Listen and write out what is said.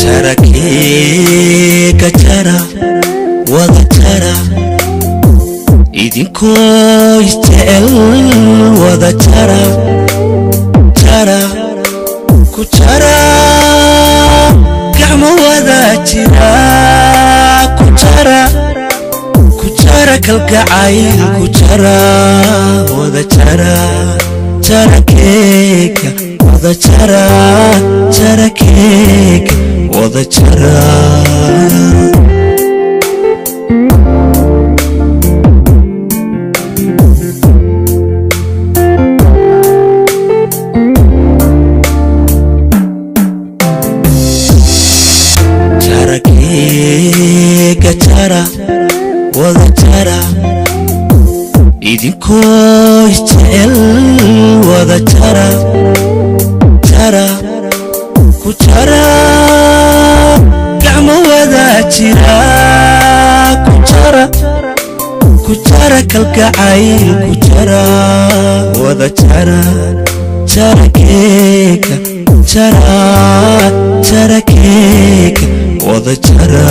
Jara keka jara wada jara idinko isjecel wada jara jara ku jara gacmo wada jira ku jara kalgacayl ku jara wada jara jara keka wada jara jara keka wada jara Jara wada jara idinko isjecel wada jara jara ku jara gacmo wada jira ku jara kalgacayl ku jara wada jara jara keka jara jara keka wada jara